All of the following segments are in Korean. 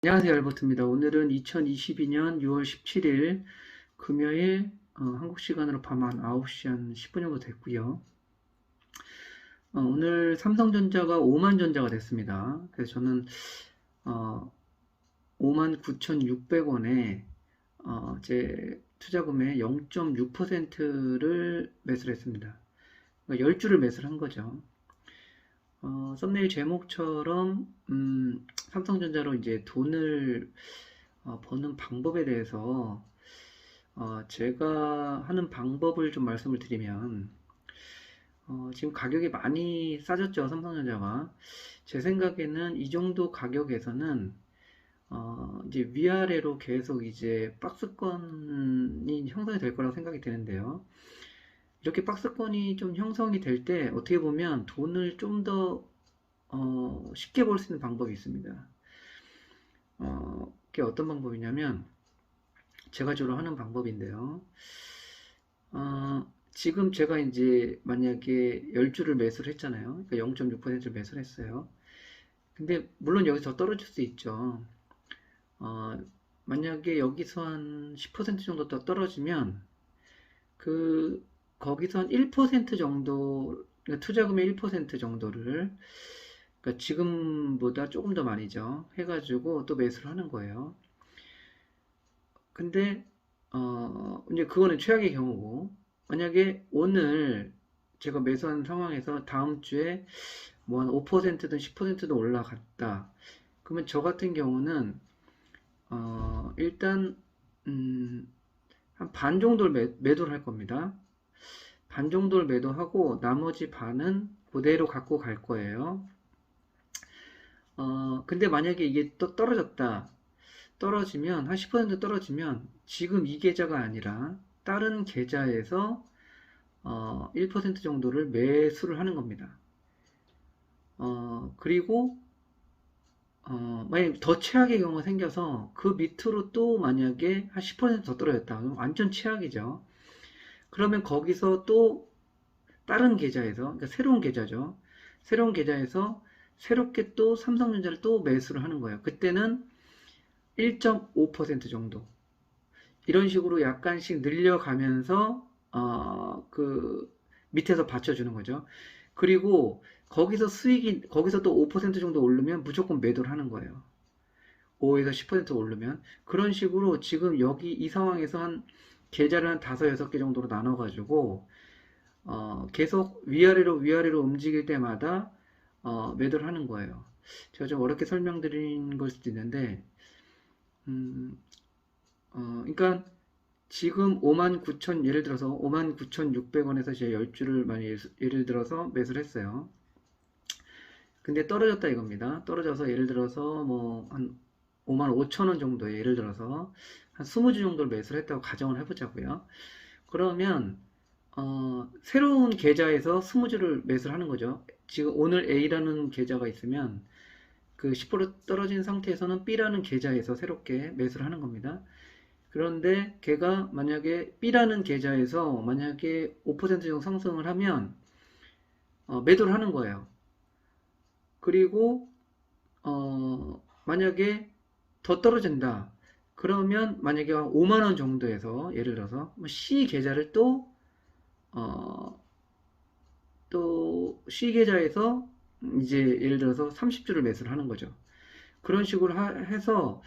안녕하세요, 알버트입니다. 오늘은 2022년 6월 17일 금요일 한국 시간으로 밤 한 9시 한 10분 정도 됐고요. 오늘 삼성전자가 5만 전자가 됐습니다. 그래서 저는 59,600원에 제 투자금의 0.6%를 매수를 했습니다. 그러니까 10주를 매수를 한 거죠. 썸네일 제목처럼 삼성전자로 이제 돈을 버는 방법에 대해서 제가 하는 방법을 좀 말씀을 드리면, 지금 가격이 많이 싸졌죠, 삼성전자가. 제 생각에는 이 정도 가격에서는, 이제 위아래로 계속 이제 박스권이 형성이 될 거라고 생각이 되는데요. 이렇게 박스권이 좀 형성이 될 때, 어떻게 보면 돈을 좀 더, 쉽게 벌 수 있는 방법이 있습니다. 그게 어떤 방법이냐면, 제가 주로 하는 방법인데요. 지금 제가 이제 만약에 10주를 매수를 했잖아요. 그러니까 0.6%를 매수를 했어요. 근데 물론 여기서 더 떨어질 수 있죠. 어, 만약에 여기서 한 10% 정도 더 떨어지면 그 거기서 한 1% 정도, 그러니까 투자금의 1% 정도를, 그러니까 지금보다 조금 더 많이죠, 해가지고 또 매수를 하는 거예요. 근데 이제 그거는 최악의 경우고, 만약에 오늘 제가 매수한 상황에서 다음 주에 뭐 한 5%든 10%든 올라갔다. 그러면 저 같은 경우는 일단 한 반 정도를 매도를 할 겁니다. 반 정도를 매도하고 나머지 반은 그대로 갖고 갈 거예요. 근데 만약에 이게 또 떨어졌다. 떨어지면 한 10% 떨어지면 지금 이 계좌가 아니라 다른 계좌에서 1% 정도를 매수를 하는 겁니다. 그리고 만약 더 최악의 경우가 생겨서 그 밑으로 또 만약에 한 10%더 떨어졌다. 그럼 완전 최악이죠. 그러면 거기서 또 다른 계좌에서, 그러니까 새로운 계좌죠. 새로운 계좌에서 새롭게 또 삼성전자를 또 매수를 하는 거예요. 그때는 1.5% 정도. 이런 식으로 약간씩 늘려가면서 그 밑에서 받쳐주는 거죠. 그리고 거기서 수익이 거기서 또 5% 정도 오르면 무조건 매도를 하는 거예요. 5에서 10% 오르면 그런 식으로 지금 여기 이 상황에서 한 계좌를 한 5, 6개 정도로 나눠 가지고 계속 위아래로 움직일 때마다 매도를 하는 거예요. 제가 좀 어렵게 설명드린 걸 수도 있는데 음, 그러니까 지금 59,000, 예를 들어서 59,600원에서 제가 10주를 많이 예를 들어서 매수를 했어요. 근데 떨어졌다 이겁니다. 떨어져서 예를 들어서 뭐 한 55,000원 정도에 예를 들어서 한 20주 정도를 매수를 했다고 가정을 해보자고요. 그러면 새로운 계좌에서 20주를 매수를 하는 거죠. 지금 오늘 A라는 계좌가 있으면 그 10% 떨어진 상태에서는 B라는 계좌에서 새롭게 매수를 하는 겁니다. 그런데 걔가 만약에 B라는 계좌에서 만약에 5% 정도 상승을 하면 매도를 하는 거예요. 그리고 만약에 더 떨어진다. 그러면 만약에 5만 원 정도에서 예를 들어서 뭐 C 계좌를 어, 또 C 계좌에서 이제 예를 들어서 30주를 매수를 하는 거죠. 그런 식으로 해서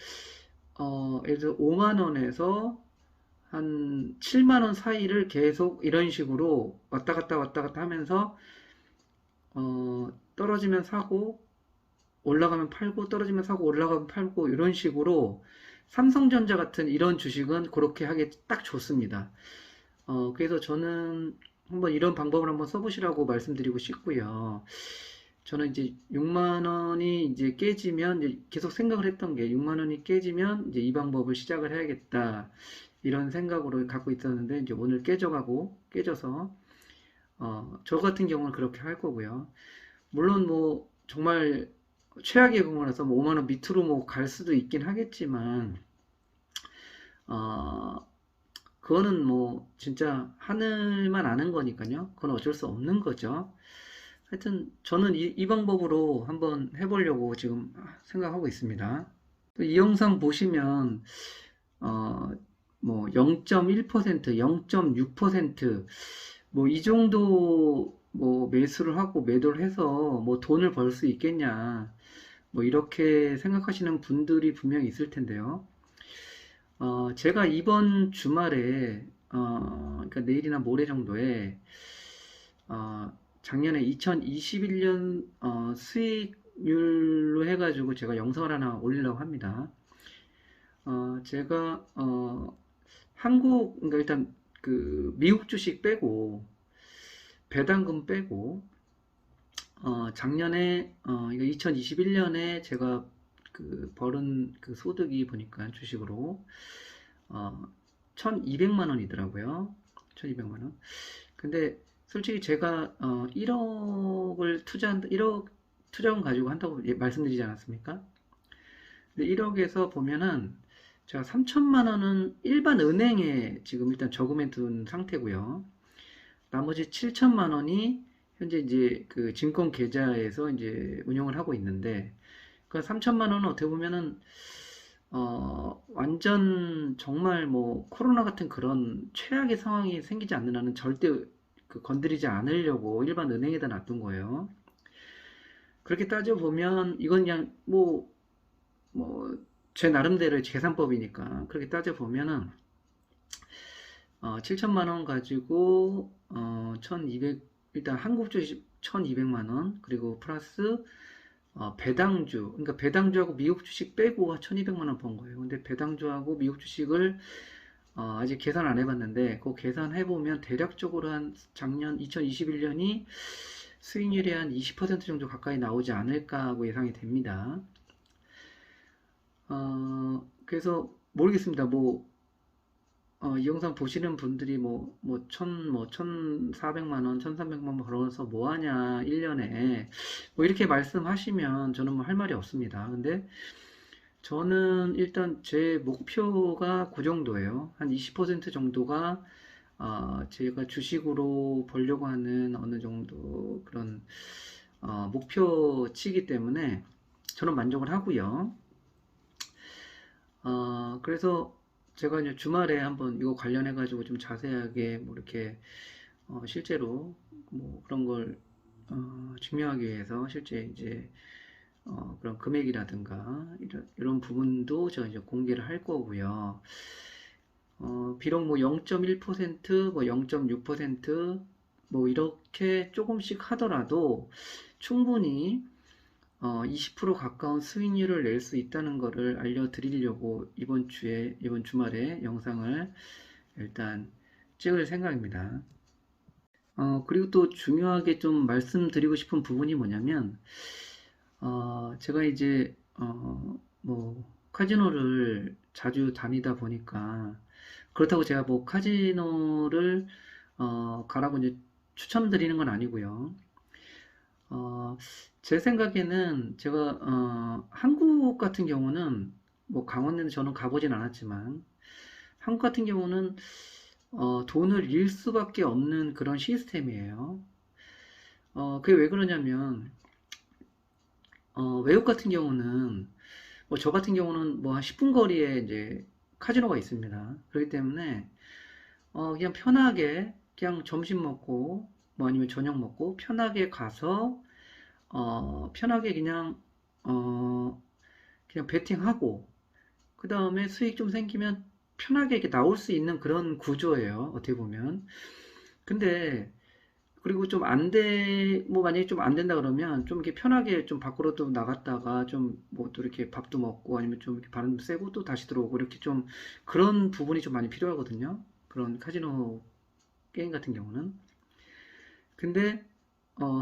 예를 들어 5만 원에서 한 7만 원 사이를 계속 이런 식으로 왔다 갔다 하면서 떨어지면 사고 올라가면 팔고 떨어지면 사고 올라가면 팔고 이런 식으로 삼성전자 같은 이런 주식은 그렇게 하기 딱 좋습니다. 그래서 저는 한번 이런 방법을 한번 써보시라고 말씀드리고 싶고요. 저는 이제 6만 원이 이제 깨지면 이제 계속 생각을 했던 게 6만 원이 깨지면 이제 이 방법을 시작을 해야겠다. 이런 생각으로 갖고 있었는데 이제 오늘 깨져서 저 같은 경우는 그렇게 할 거고요. 물론 뭐 정말 최악의 경우라서 뭐 5만 원 밑으로 뭐 갈 수도 있긴 하겠지만 어, 그거는 뭐 진짜 하늘만 아는 거니까요. 그건 어쩔 수 없는 거죠. 하여튼 저는 이 방법으로 한번 해보려고 지금 생각하고 있습니다. 이 영상 보시면 어, 뭐 0.1%, 0.6%, 뭐 이 정도 뭐 매수를 하고 매도를 해서 뭐 돈을 벌 수 있겠냐, 뭐 이렇게 생각하시는 분들이 분명히 있을 텐데요. 제가 이번 주말에 그러니까 내일이나 모레 정도에 작년에 2021년 수익률로 해가지고 제가 영상을 하나 올리려고 합니다. 제가 그러니까 일단 그 미국 주식 빼고 배당금 빼고 작년에 이거 2021년에 제가 그 벌은 그 소득이 보니까 주식으로 어, 1200만 원이더라고요. 1200만 원. 근데 솔직히 제가 1억을 투자한 1억 투자금 가지고 한다고 말씀드리지 않았습니까? 근데 1억에서 보면은 제가 3천만 원은 일반 은행에 지금 일단 저금해 둔 상태고요. 나머지 7천만 원이 현재 이제 그 증권 계좌에서 이제 운영을 하고 있는데, 그 3천만 원은 어떻게 보면은 완전 정말 뭐 코로나 같은 그런 최악의 상황이 생기지 않는 한은 절대 그 건드리지 않으려고 일반 은행에다 놔둔 거예요. 그렇게 따져보면 이건 그냥 뭐 제 나름대로의 계산법이니까 그렇게 따져보면은 7천만 원 가지고 1200, 일단 한국 주식 1200만 원, 그리고 플러스 배당주, 그러니까 배당주하고 미국 주식 빼고 1200만 원 번 거예요. 근데 배당주하고 미국 주식을 아직 계산 안 해봤는데 그 계산해 보면 대략적으로 한 작년 2021년이 수익률이 한 20% 정도 가까이 나오지 않을까 하고 예상이 됩니다. 그래서 모르겠습니다. 이 영상 보시는 분들이 뭐 1,400만 원, 1,300만 원 벌어서 뭐 하냐, 1년에. 뭐 이렇게 말씀하시면 저는 뭐 할 말이 없습니다. 근데 저는 일단 제 목표가 그 정도예요. 한 20% 정도가 제가 주식으로 벌려고 하는 어느 정도 그런 목표치이기 때문에 저는 만족을 하고요. 그래서 제가 이제 주말에 한번 이거 관련해 가지고 좀 자세하게 뭐 이렇게 실제로 뭐 그런 걸 증명하기 위해서 실제 이제 그런 금액이라든가 이런 부분도 제가 이제 공개를 할 거고요. 비록 뭐 0.1%, 뭐 0.6%뭐 이렇게 조금씩 하더라도 충분히 20% 가까운 수익률을 낼 수 있다는 것을 알려드리려고 이번 주말에 영상을 일단 찍을 생각입니다. 그리고 또 중요하게 좀 말씀드리고 싶은 부분이 뭐냐면, 제가 이제, 뭐, 카지노를 자주 다니다 보니까, 그렇다고 제가 뭐 카지노를, 가라고 이제 추천드리는 건 아니고요. 어, 제 생각에는 제가 한국 같은 경우는 뭐 강원에는 저는 가보진 않았지만 한국 같은 경우는 돈을 잃을 수밖에 없는 그런 시스템이에요. 그게 왜 그러냐면 외국 같은 경우는 뭐 저 같은 경우는 뭐 한 10분 거리에 이제 카지노가 있습니다. 그렇기 때문에 그냥 편하게 그냥 점심 먹고 뭐 아니면 저녁 먹고 편하게 가서 편하게 그냥 베팅하고, 그 다음에 수익 좀 생기면 편하게 이렇게 나올 수 있는 그런 구조예요. 어떻게 보면. 근데, 그리고 좀 뭐 만약에 좀 안 된다 그러면 좀 이렇게 편하게 좀 밖으로도 나갔다가 좀 뭐 또 이렇게 밥도 먹고 아니면 좀 이렇게 바람 쐬고 또 다시 들어오고 이렇게 좀 그런 부분이 좀 많이 필요하거든요. 그런 카지노 게임 같은 경우는. 근데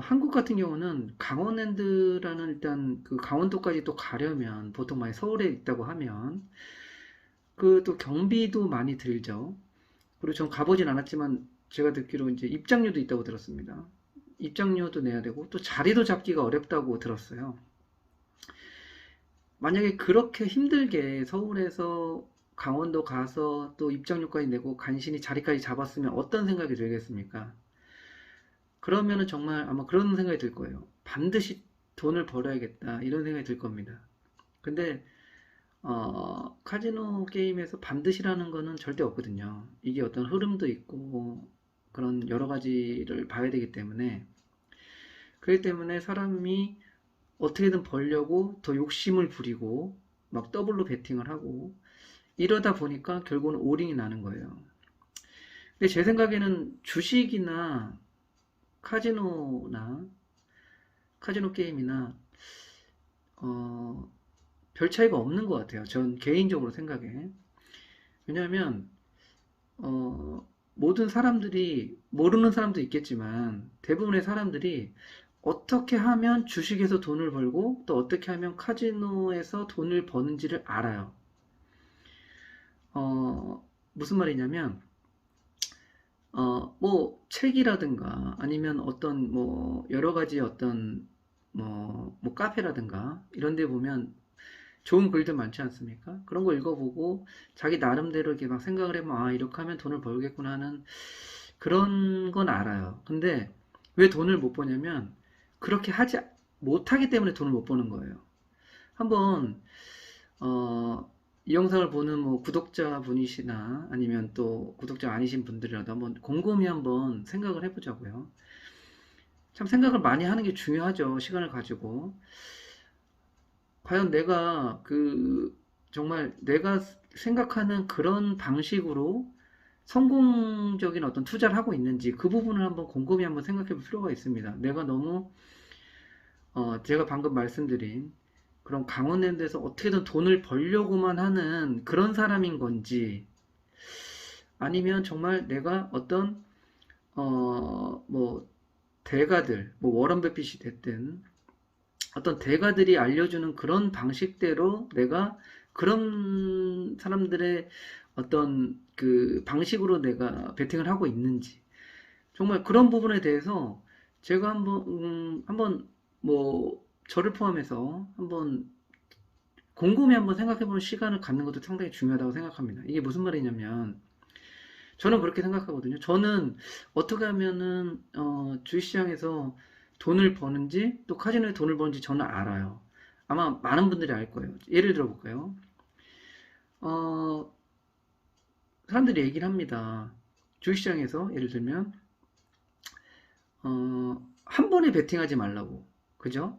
한국 같은 경우는 강원랜드라는 일단 그 강원도까지 또 가려면 보통 많이 서울에 있다고 하면 그 또 경비도 많이 들죠. 그리고 전 가보진 않았지만 제가 듣기로 이제 입장료도 있다고 들었습니다. 입장료도 내야 되고 또 자리도 잡기가 어렵다고 들었어요. 만약에 그렇게 힘들게 서울에서 강원도 가서 또 입장료까지 내고 간신히 자리까지 잡았으면 어떤 생각이 들겠습니까? 그러면은 정말 아마 그런 생각이 들 거예요. 반드시 돈을 벌어야겠다. 이런 생각이 들 겁니다. 근데 카지노 게임에서 반드시라는 거는 절대 없거든요. 이게 어떤 흐름도 있고 그런 여러 가지를 봐야 되기 때문에 그렇기 때문에 사람이 어떻게든 벌려고 더 욕심을 부리고 막 더블로 베팅을 하고 이러다 보니까 결국은 올인이 나는 거예요. 근데 제 생각에는 주식이나 카지노나 카지노 게임이나 어, 별 차이가 없는 것 같아요. 전 개인적으로 생각에. 왜냐하면 모든 사람들이 모르는 사람도 있겠지만 대부분의 사람들이 어떻게 하면 주식에서 돈을 벌고 또 어떻게 하면 카지노에서 돈을 버는지를 알아요. 무슨 말이냐면 뭐 책이라든가 아니면 어떤 뭐 여러 가지 어떤 뭐 카페라든가 이런 데 보면 좋은 글들 많지 않습니까? 그런 거 읽어보고 자기 나름대로 이렇게 막 생각을 해보면 아 이렇게 하면 돈을 벌겠구나 하는 그런 건 알아요. 근데 왜 돈을 못 버냐면 그렇게 하지 못하기 때문에 돈을 못 버는 거예요. 한번 이 영상을 보는 뭐 구독자분이시나 아니면 또 구독자 아니신 분들이라도 한번 곰곰이 한번 생각을 해보자고요. 참 생각을 많이 하는 게 중요하죠. 시간을 가지고. 과연 내가 정말 내가 생각하는 그런 방식으로 성공적인 어떤 투자를 하고 있는지 그 부분을 한번 곰곰이 한번 생각해 볼 필요가 있습니다. 내가 너무 제가 방금 말씀드린 그런 강원랜드에서 어떻게든 돈을 벌려고만 하는 그런 사람인 건지 아니면 정말 내가 어떤 뭐 대가들 뭐 워런 버핏이 됐든 어떤 대가들이 알려주는 그런 방식대로 내가 그런 사람들의 어떤 그 방식으로 내가 베팅을 하고 있는지 정말 그런 부분에 대해서 제가 한번 뭐 저를 포함해서 한번 곰곰이 한번 생각해보는 시간을 갖는 것도 상당히 중요하다고 생각합니다. 이게 무슨 말이냐면 저는 그렇게 생각하거든요. 저는 어떻게 하면은 주식시장에서 돈을 버는지 또 카지노에 돈을 버는지 저는 알아요. 아마 많은 분들이 알 거예요. 예를 들어 볼까요? 어, 사람들이 얘기를 합니다. 주식시장에서 예를 들면 한 번에 베팅하지 말라고. 그죠?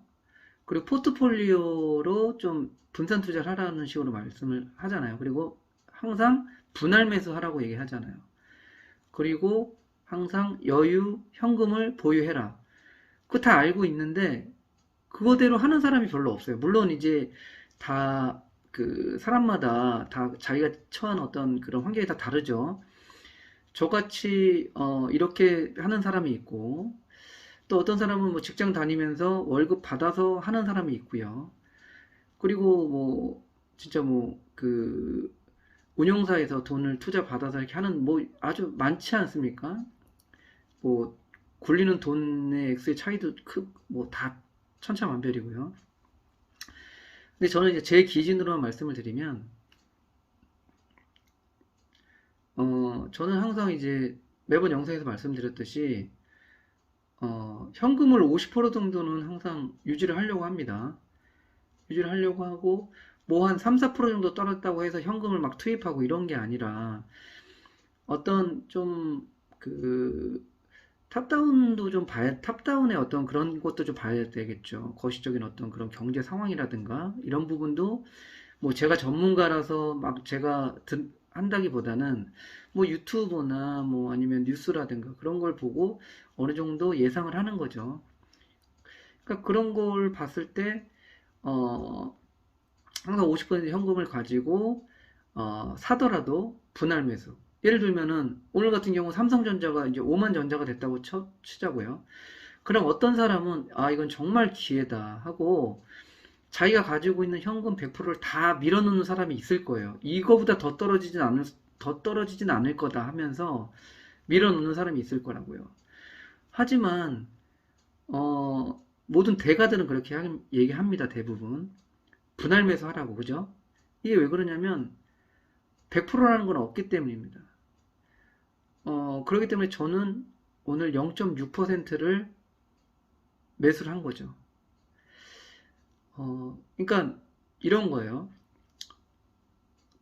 그리고 포트폴리오로 좀 분산 투자를 하라는 식으로 말씀을 하잖아요. 그리고 항상 분할 매수하라고 얘기하잖아요. 그리고 항상 여유 현금을 보유해라. 그거 다 알고 있는데 그거대로 하는 사람이 별로 없어요. 물론 이제 다 그 사람마다 다 자기가 처한 어떤 그런 환경이 다 다르죠. 저같이 이렇게 하는 사람이 있고 또 어떤 사람은 뭐 직장 다니면서 월급 받아서 하는 사람이 있고요. 그리고 뭐 진짜 뭐 그 운용사에서 돈을 투자 받아서 이렇게 하는 뭐 아주 많지 않습니까? 뭐 굴리는 돈의 액수의 차이도 뭐 다 천차만별이고요. 근데 저는 이제 제 기준으로만 말씀을 드리면 저는 항상 이제 매번 영상에서 말씀드렸듯이 현금을 50% 정도는 항상 유지를 하려고 합니다. 유지를 하려고 하고 뭐 한 3, 4% 정도 떨어졌다고 해서 현금을 막 투입하고 이런 게 아니라 어떤 좀 그 탑다운도 좀 탑다운의 어떤 그런 것도 좀 봐야 되겠죠. 거시적인 어떤 그런 경제 상황이라든가 이런 부분도 뭐 제가 전문가라서 막 제가 한다기보다는 뭐 유튜브나 뭐 아니면 뉴스라든가 그런 걸 보고 어느 정도 예상을 하는 거죠. 그러니까 그런 걸 봤을 때 어, 항상 50% 현금을 가지고 사더라도 분할 매수. 예를 들면은 오늘 같은 경우 삼성전자가 이제 5만 전자가 됐다고 치자고요. 그럼 어떤 사람은 아 이건 정말 기회다 하고 자기가 가지고 있는 현금 100%를 다 밀어넣는 사람이 있을 거예요. 이거보다 더 떨어지진 않을 거다 하면서 밀어넣는 사람이 있을 거라고요. 하지만 모든 대가들은 그렇게 얘기합니다. 대부분 분할 매수하라고 그죠? 이게 왜 그러냐면 100%라는 건 없기 때문입니다. 그렇기 때문에 저는 오늘 0.6%를 매수를 한 거죠. 그러니까 이런 거예요.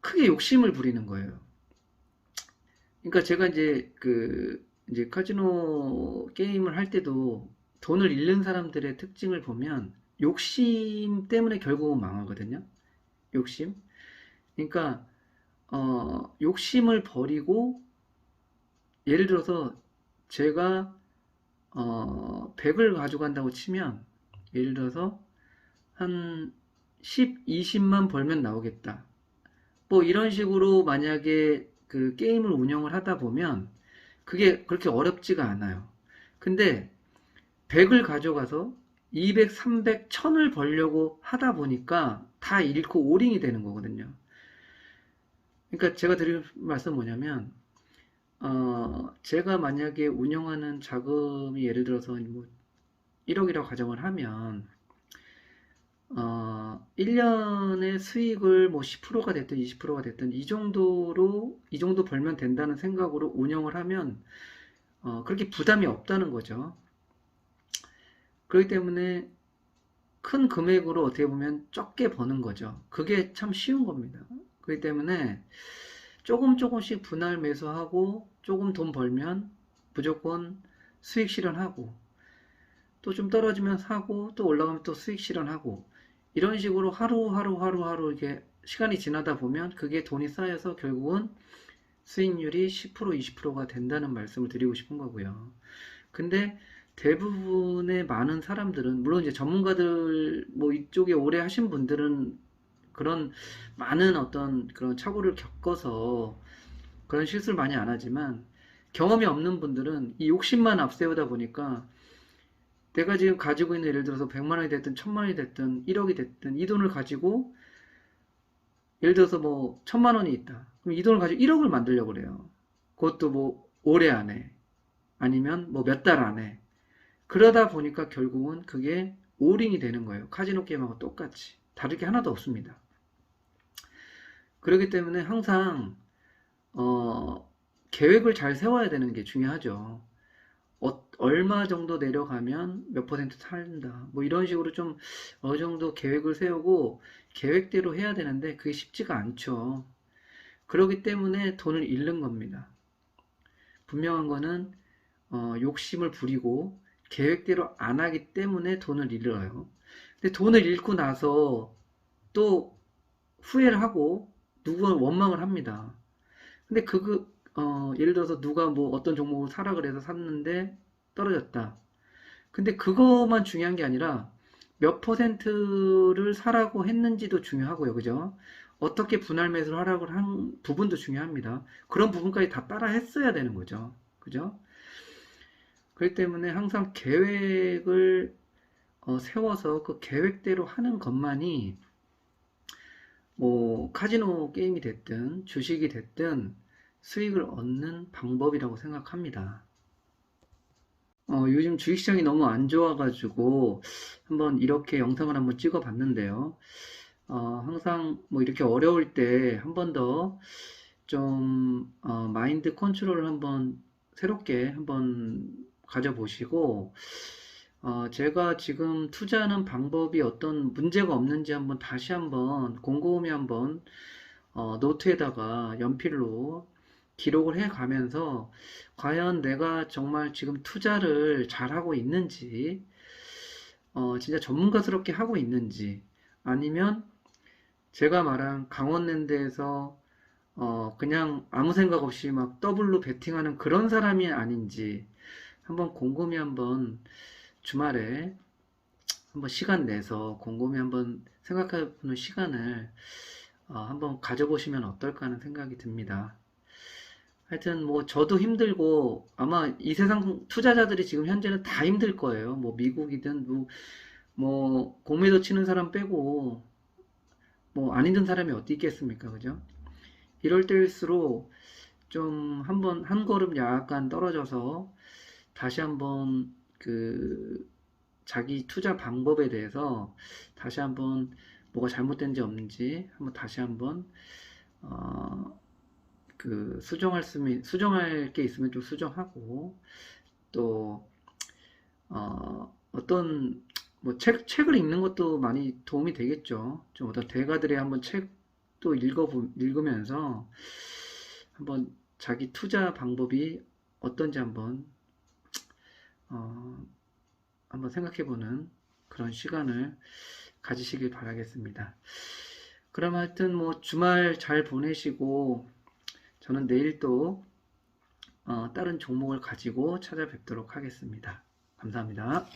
크게 욕심을 부리는 거예요. 그러니까 제가 이제 카지노 게임을 할 때도 돈을 잃는 사람들의 특징을 보면 욕심 때문에 결국은 망하거든요. 욕심. 그러니까 욕심을 버리고, 예를 들어서 제가 100을 가져간다고 치면, 예를 들어서 한 10, 20만 벌면 나오겠다. 뭐 이런 식으로 만약에 그 게임을 운영을 하다 보면 그게 그렇게 어렵지가 않아요. 근데 100을 가져가서 200, 300, 1000을 벌려고 하다 보니까 다 잃고 오링이 되는 거거든요. 그러니까 제가 드릴 말씀 뭐냐면, 제가 만약에 운영하는 자금이 예를 들어서 뭐 1억이라고 가정을 하면, 1년의 수익을 뭐 10%가 됐든 20%가 됐든 이 정도 벌면 된다는 생각으로 운영을 하면, 그렇게 부담이 없다는 거죠. 그렇기 때문에 큰 금액으로 어떻게 보면 적게 버는 거죠. 그게 참 쉬운 겁니다. 그렇기 때문에 조금 조금씩 분할 매수하고 조금 돈 벌면 무조건 수익 실현하고, 또 좀 떨어지면 사고, 또 올라가면 또 수익 실현하고, 이런 식으로 하루 이렇게 시간이 지나다 보면 그게 돈이 쌓여서 결국은 수익률이 10%, 20%가 된다는 말씀을 드리고 싶은 거고요. 근데 대부분의 많은 사람들은, 물론 이제 전문가들, 뭐 이쪽에 오래 하신 분들은 그런 많은 어떤 그런 착오를 겪어서 그런 실수를 많이 안 하지만, 경험이 없는 분들은 이 욕심만 앞세우다 보니까 내가 지금 가지고 있는, 예를 들어서 100만 원이 됐든 1000만 원이 됐든 1억이 됐든 이 돈을 가지고, 예를 들어서 뭐 1000만 원이 있다. 그럼 이 돈을 가지고 1억을 만들려고 그래요. 그것도 뭐 올해 안에, 아니면 뭐 몇 달 안에. 그러다 보니까 결국은 그게 올인이 되는 거예요. 카지노 게임하고 똑같이. 다를 게 하나도 없습니다. 그렇기 때문에 항상 계획을 잘 세워야 되는 게 중요하죠. 얼마 정도 내려가면 몇 퍼센트 살린다. 뭐 이런 식으로 좀 어느 정도 계획을 세우고 계획대로 해야 되는데 그게 쉽지가 않죠. 그렇기 때문에 돈을 잃는 겁니다. 분명한 거는 욕심을 부리고 계획대로 안 하기 때문에 돈을 잃어요. 근데 돈을 잃고 나서 또 후회를 하고 누구는 원망을 합니다. 근데 예를 들어서 누가 뭐 어떤 종목을 사라 그래서 샀는데 떨어졌다. 근데 그것만 중요한 게 아니라 몇 퍼센트를 사라고 했는지도 중요하고요. 그죠? 어떻게 분할 매수를 하라고 한 부분도 중요합니다. 그런 부분까지 다 따라 했어야 되는 거죠. 그죠? 그렇기 때문에 항상 계획을 세워서 그 계획대로 하는 것만이 뭐 카지노 게임이 됐든 주식이 됐든 수익을 얻는 방법이라고 생각합니다. 요즘 주식시장이 너무 안 좋아가지고 한번 이렇게 영상을 한번 찍어 봤는데요. 항상 뭐 이렇게 어려울 때 한 번 더 좀 마인드 컨트롤을 한번 새롭게 한번 가져보시고, 제가 지금 투자하는 방법이 어떤 문제가 없는지 한번 다시 한번 곰곰이 한번 노트에다가 연필로 기록을 해 가면서 과연 내가 정말 지금 투자를 잘하고 있는지, 진짜 전문가스럽게 하고 있는지, 아니면 제가 말한 강원랜드에서 그냥 아무 생각 없이 막 더블로 베팅하는 그런 사람이 아닌지 한번 곰곰이 한번 주말에 한번 시간 내서 곰곰이 한번 생각해보는 시간을 한번 가져보시면 어떨까 하는 생각이 듭니다. 하여튼 뭐 저도 힘들고 아마 이 세상 투자자들이 지금 현재는 다 힘들 거예요. 뭐 미국이든 뭐 공매도 치는 사람 빼고 뭐 안 힘든 사람이 어디 있겠습니까? 그죠? 이럴 때일수록 좀 한번 한 걸음 약간 떨어져서 다시 한번 그 자기 투자 방법에 대해서 다시 한번 뭐가 잘못된지 없는지 한번 다시 한번 어, 수정할 게 있으면 좀 수정하고, 또 어떤 뭐 책을 읽는 것도 많이 도움이 되겠죠. 좀 어떤 대가들의 한번 책 또 읽으면서 한번 자기 투자 방법이 어떤지 한번 생각해보는 그런 시간을 가지시길 바라겠습니다. 그럼 하여튼 뭐 주말 잘 보내시고 저는 내일 또 다른 종목을 가지고 찾아뵙도록 하겠습니다. 감사합니다.